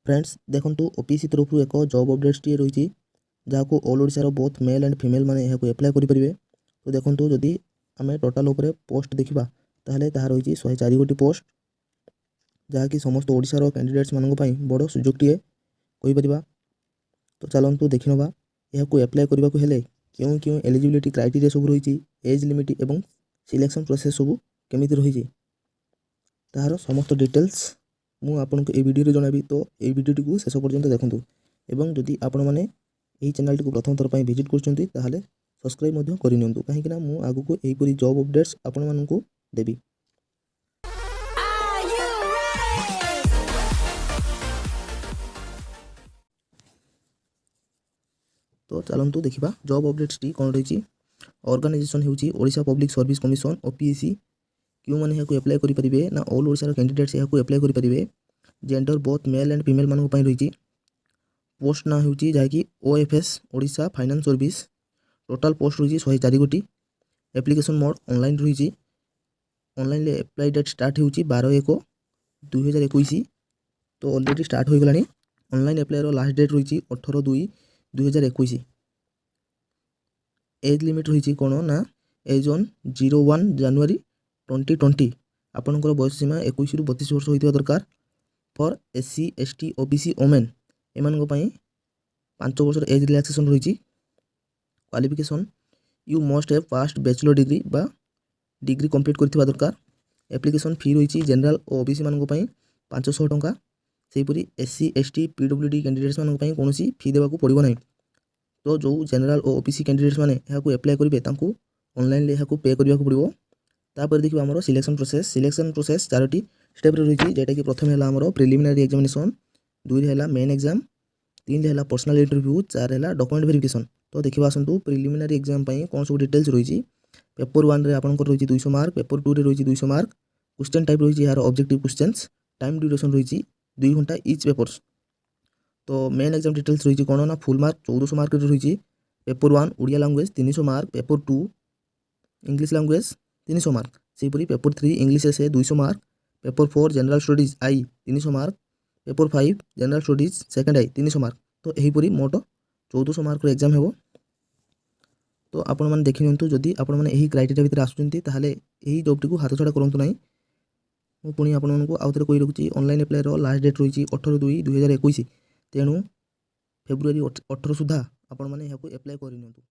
Friends देखंतु OPC तरफ एक जॉब अपडेट्स टी रही जहाँ ऑल ओडिशार बोथ मेल एंड फीमेल मैंने यहाँ एप्लाय करेंगे। तो देखंतु जदि आम टोटाल उपर पोस्ट देखा ताहले ताहा रही 104 गोटी पोस्ट जहाँकि समस्त ओडिशार कैंडिडेट्स मानक बड़ सुजोगटे कहीपर। तो चलतु देखी ना यहाँ एप्लाय करने को हेले क्यों क्यों एलिजिबिलिटी क्राइटेरिया सब रही एज लिमिट एवं सिलेक्शन प्रोसेस सब केमिति रही ताहार समस्त डिटेल्स मु आपनको ए वीडियो जनाबी। तो ये वीडियो को शेष पर्यंत देखंतु एवं जदि आपण मैंने यही चैनल को प्रथम थर विजिट करछंती ताहले सब्सक्राइब करनियंतु कहीं मु आगु यहीपरि जॉब अपडेट्स आपण मानकु देबी। तो चलतु देखा जॉब अपडेट्स टी कौन रही। ऑर्गेनाइजेशन होची Odisha public service commission OPSC क्यों मैंने यहाँ एप्लाय करेंगे ना ऑल ओडिशार कैंडिडेट्स यहाँ एप्लाय करेंगे। Gender both male and female मानक रही पोस्ट ना होची जहाँकि OFS Odisha finance service total post रही 104 गोटी। एप्लिकेशन मोड ऑनलाइन रही ऑनलाइन एप्लाई डेट स्टार्ट होची 12/1/2021। तो ऑलरेडी स्टार्ट हो गलानी। ऑनलाइन एप्लायर लास्ट डेट रही 18/2/2021। एज लिमिट रही कौन ना एज ऑन 01 January 2020 आपंकर बयस सीमा 21 ରୁ 32 वर्ष होता दरकार। For SC ST OBC women एम 5 वर्ष एज रिलैक्सेशन रही। Qualification you must have passed bachelor degree बा डिग्री कंप्लीट करथिबा दरकार। एप्लिकेशन फी रही जनरल और ओबीसी मानक 500 टंका। सेहीपरि एससी एसटी पीडब्ल्यूडी कैंडिडेट्स मानक कौन फी देवाक पड़ो ना। तो जो जनरल और ओबीसी कैंडिडेट्स मैंने यहाँ एप्लाय करेंगे ऑनलाइन यहाँ पे करने पड़ो। तापर देखिए आमर सिलेक्शन प्रोसेस 4टी स्टेप रही जेटा कि प्रथम है आमर प्रिलिमिनारी एग्जामिनेशन, 2 है मेन एग्जाम, 3 है पर्सनल इंटरव्यू, 4 है डॉक्यूमेंट वेरिफिकेशन। तो देखा आसतु प्रिलिमिनारी एग्जाम कौन सब डिटेल्स रही। पेपर 1 रे आपंकर रही 200 मार्क, पेपर 2 रे रही 200 मार्क। क्वेश्चन टाइप रही यार ऑब्जेक्टिव क्वेश्चंस, टाइम ड्यूरेशन रही 2 घंटा इच पेपर्स। तो मेन एग्जाम डिटेल्स रही कौन ना फुल मार्क 1400 मार्क रही। Paper 1 Odia language 300 mark, paper 2 English language 300 mark. सेहीपरि paper 3 English essay 200 mark, paper 4 general studies I 300 mark, paper 5 general studies second I 300 mark. तो यहीपरि मोट 1400 मार्क एग्जाम हो। तो आपण मैंने देखि नियंतु जदि आपण मैंने यही क्राइटेरिया भितर आसुचंती ताहले यही जॉब टी हाथ छड़ा करंतु नाही। मु पुणी आपण मानकु आउथरे कहि रखुची ऑनलाइन एप्लाई रो लास्ट डेट रही 18/2/2021। तेणु फेब्रुआरी 18 सुधा आपण मैंने यहाँ एप्लाई कर नियंतु।